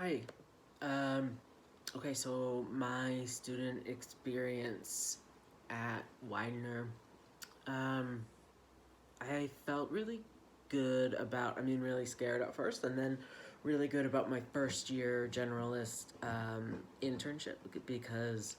Hi. Um, okay, so my student experience at Widener, um, I felt really good about, really scared at first, and then really good about my first year generalist internship because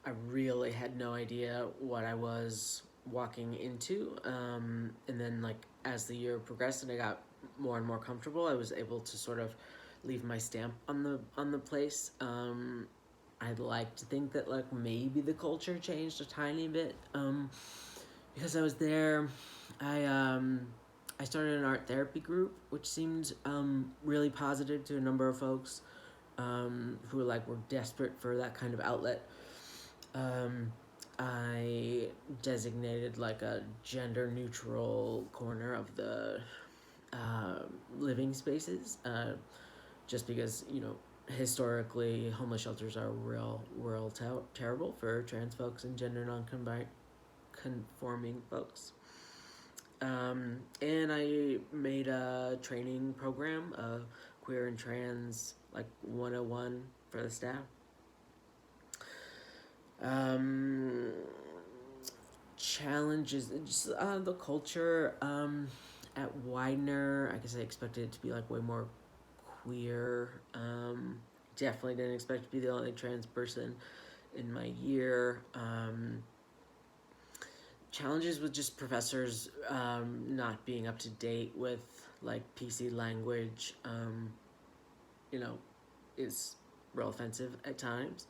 I really had no idea what I was walking into. And then, like, as the year progressed and I got more and more comfortable, I was able to sort of leave my stamp on the place. I'd like to think that like maybe the culture changed a tiny bit because I was there. I um, I started an art therapy group, which seemed really positive to a number of folks who were desperate for that kind of outlet. Um, I designated like a gender neutral corner of the uh, living spaces, just because historically homeless shelters are terrible for trans folks and gender non-conforming folks. And I made a training program, queer and trans like 101 for the staff. Um, Challenges, just the culture at Widener. I guess I expected it to be like way more queer. Definitely didn't expect to be the only trans person in my year. Challenges with just professors not being up to date with like PC language, you know, is real offensive at times.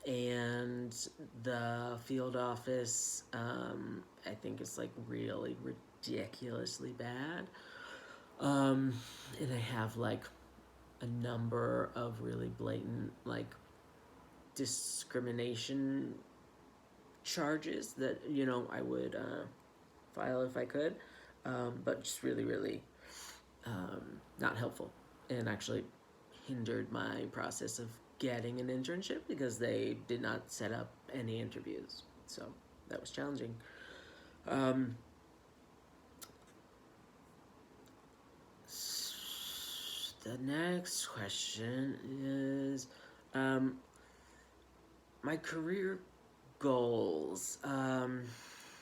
And the field office, I think, is like really ridiculously bad. And I have like a number of really blatant like discrimination charges that I would file if I could, but just really not helpful, and actually hindered my process of getting an internship because they did not set up any interviews. So that was challenging. Um, the next question is my career goals.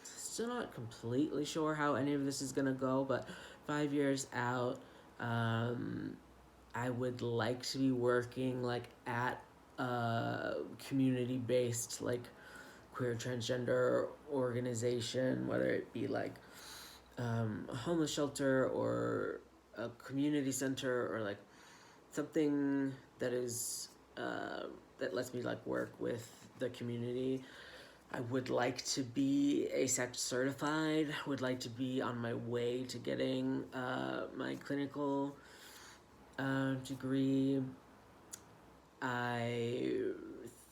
Still not completely sure how any of this is gonna go, but 5 years out, I would like to be working like at a community-based like queer transgender organization, whether it be like a homeless shelter or a community center or like something that is that lets me like work with the community. I would like to be ASEC certified. Would like to be on my way to getting my clinical degree. I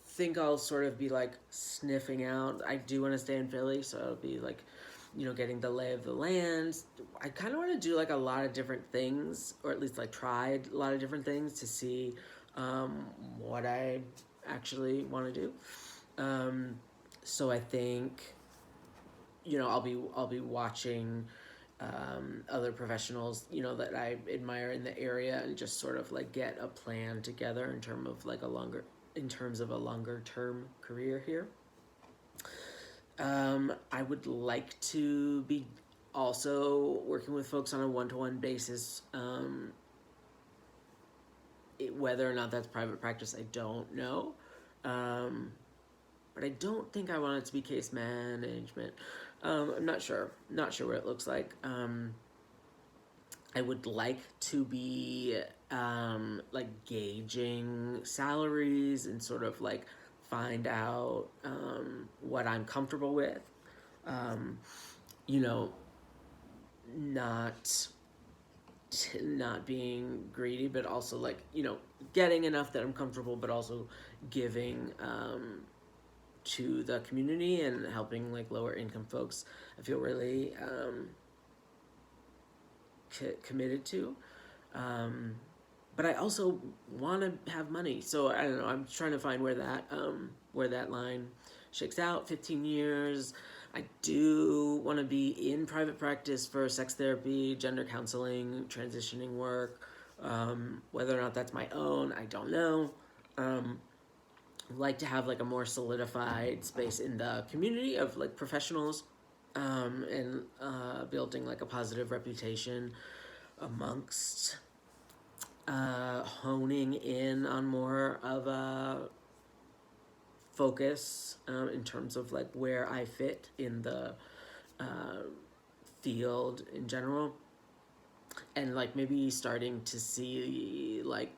think I'll sort of be like sniffing out. I do want to stay in Philly, so I'll be like, getting the lay of the land. I kind of want to do like a lot of different things, or at least like tried a lot of different things to see what I actually want to do. So I think I'll be watching other professionals that I admire in the area and just sort of like get a plan together in terms of a longer term career here. I would like to be also working with folks on a one-to-one basis. Whether or not that's private practice, I don't know. But I don't think I want it to be case management. I'm not sure. Not sure what it looks like. I would like to be like gauging salaries and sort of like find out what I'm comfortable with. Um, you know, not not being greedy, but also like getting enough that I'm comfortable, but also giving to the community and helping like lower income folks. I feel really committed to. But I also want to have money, so I don't know. I'm trying to find where that line shakes out. 15 years. I do want to be in private practice for sex therapy, gender counseling, transitioning work. Whether or not that's my own, I don't know. Um, like to have like a more solidified space in the community of like professionals, and building like a positive reputation amongst, honing in on more of a focus, in terms of like where I fit in the uh, field in general, and like maybe starting to see like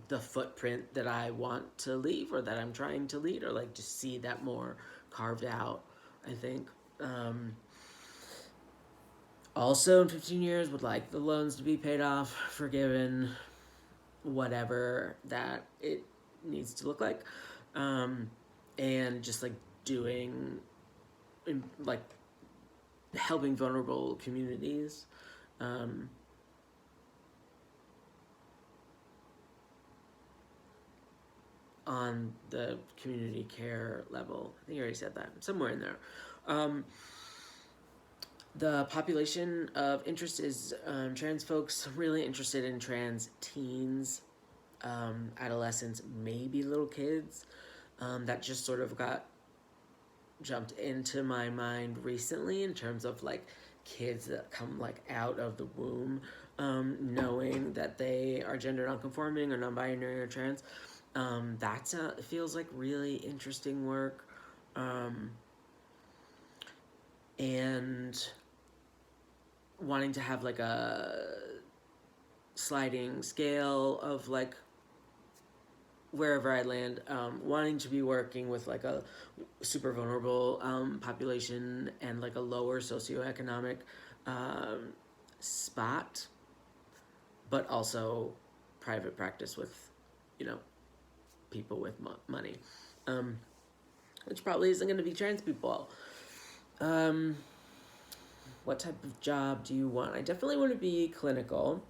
the footprint that I want to leave or that I'm trying to lead, or like just see that more carved out, I think. Also, in 15 years, would like the loans to be paid off, forgiven, whatever that it needs to look like. Um, and just like doing, like, helping vulnerable communities. Um, on the community care level. I think I already said that. Somewhere in there. Um, the population of interest is, trans folks really interested in trans teens, adolescents, maybe little kids. That just sort of got jumped into my mind recently in terms of like kids that come like out of the womb, knowing that they are gender nonconforming or non-binary or trans. That feels like really interesting work. And wanting to have like a sliding scale of like wherever I land, wanting to be working with like a super vulnerable, population and like a lower socioeconomic, spot, but also private practice with, you know, people with money, which probably isn't going to be trans people. What type of job do you want? I definitely want to be clinical.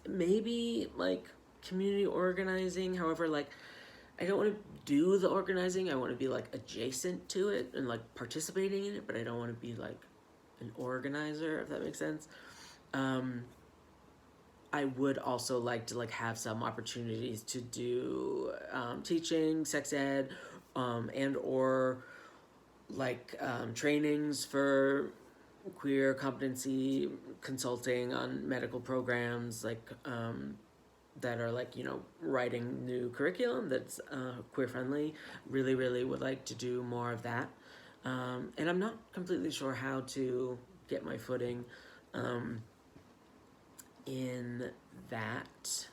Maybe like community organizing. However, like I don't want to do the organizing. I want to be like adjacent to it and like participating in it, but I don't want to be like an organizer, if that makes sense. I would also like to like have some opportunities to do, teaching, sex ed, and or like, trainings for queer competency consulting on medical programs, like, that are like, you know, writing new curriculum that's, queer friendly. Really, really would like to do more of that. And I'm not completely sure how to get my footing, in that.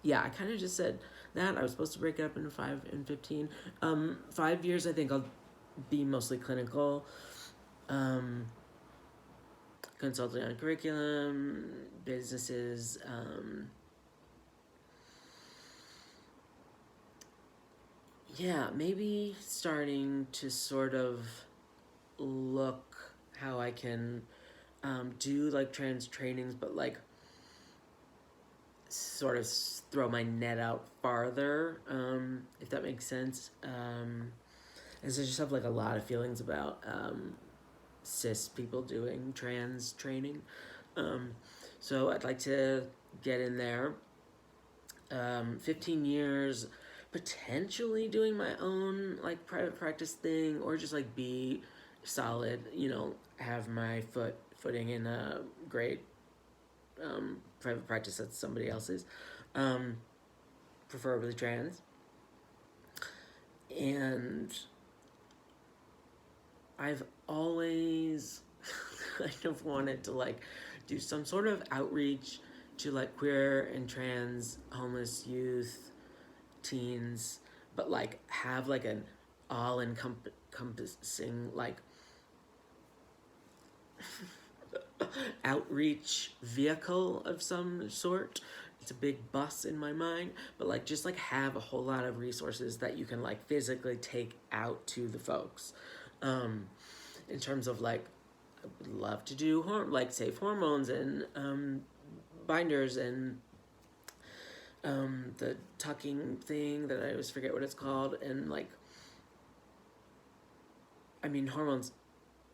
Yeah, I kind of just said that. I was supposed to break it up into 5 and 15. 5 years, I think I'll be mostly clinical. Consulting on curriculum, businesses, yeah, maybe starting to sort of look how I can, do like trans trainings, but like sort of throw my net out farther, if that makes sense. And so I just have like a lot of feelings about, cis people doing trans training. So I'd like to get in there. 15 years, potentially doing my own like private practice thing, or just like be solid, you know, have my footing in a great, private practice that's somebody else's, preferably trans. And I've always kind of wanted to like do some sort of outreach to like queer and trans homeless youth, teens, but like have like an all encompassing like outreach vehicle of some sort. It's a big bus in my mind, but like just like have a whole lot of resources that you can like physically take out to the folks. In terms of like, I would love to do like safe hormones and, binders and, the tucking thing that I always forget what it's called, and like I mean, hormones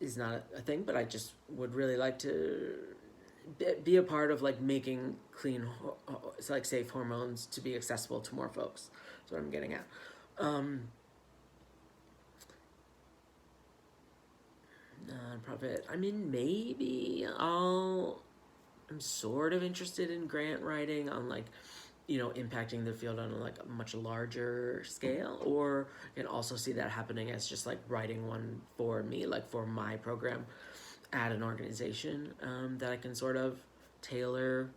is not a thing, but I just would really like to be a part of like making clean, it's like safe hormones to be accessible to more folks. That's what I'm getting at. Nonprofit. I mean, maybe I'm sort of interested in grant writing on like, impacting the field on like a much larger scale, or I can also see that happening as just like writing one for me, like for my program at an organization that I can sort of tailor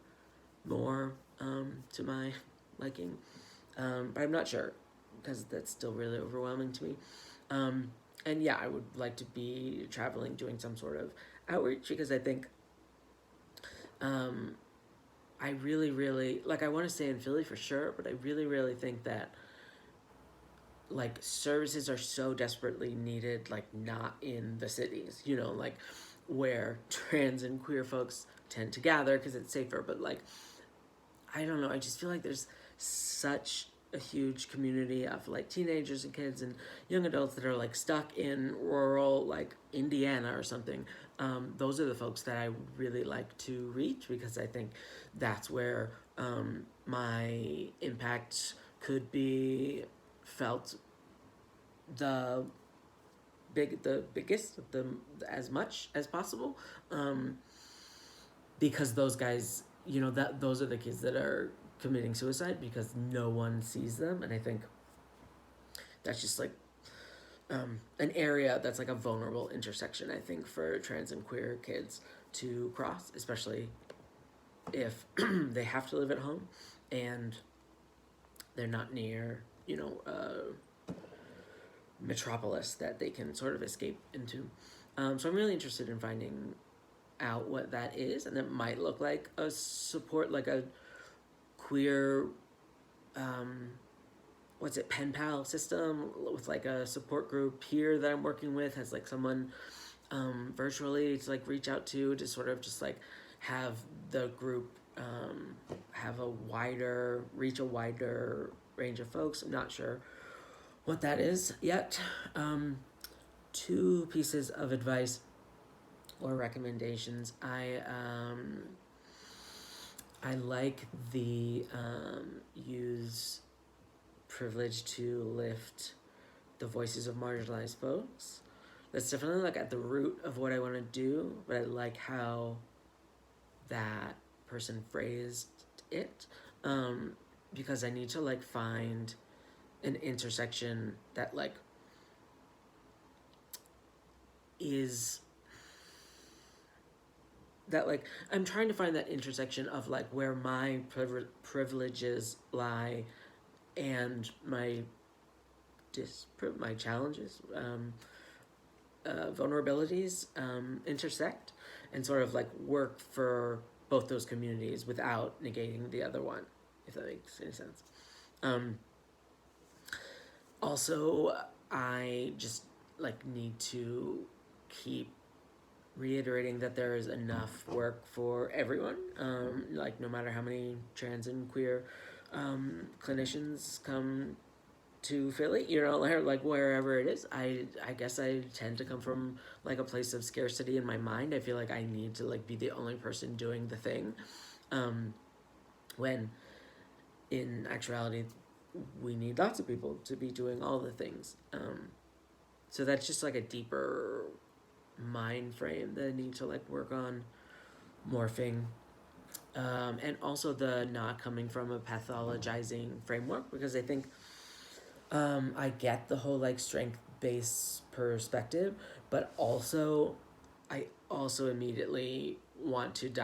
more to my liking. But I'm not sure because that's still really overwhelming to me. And yeah, I would like to be traveling, doing some sort of outreach because I think um, I really, really like. I want to stay in Philly for sure, but I really, really think that like services are so desperately needed, like not in the cities. Like where trans and queer folks tend to gather because it's safer. But like, I don't know. I just feel like there's such a huge community of like teenagers and kids and young adults that are like stuck in rural like Indiana or something. Those are the folks that I really like to reach because I think that's where my impact could be felt the the biggest, the as much as possible, because those guys, that those are the kids that are committing suicide because no one sees them, and I think that's just like an area that's like a vulnerable intersection. I think for trans and queer kids to cross, especially if they have to live at home and they're not near, metropolis that they can sort of escape into. So I'm really interested in finding out what that is, and it might look like a support, like a queer, what's it, pen pal system with like a support group here that I'm working with has like someone virtually to like reach out to sort of just like have the group have reach a wider range of folks. I'm not sure what that is yet. Two pieces of advice or recommendations. I like the use privilege to lift the voices of marginalized folks. That's definitely like at the root of what I want to do, but I like how that person phrased it, because I need to like find an intersection that like is that like I'm trying to find that intersection of like where my privileges lie and my my challenges, vulnerabilities intersect, and sort of like work for both those communities without negating the other one, if that makes any sense. Also, I just like need to keep reiterating that there is enough work for everyone. Like no matter how many trans and queer clinicians come to Philly, or like wherever it is. I guess I tend to come from like a place of scarcity in my mind. I feel like I need to like be the only person doing the thing, when in actuality we need lots of people to be doing all the things. So that's just like a deeper mind frame that I need to like work on morphing. And also the not coming from a pathologizing framework, because I think I get the whole like strength based perspective, but also I also immediately want to dive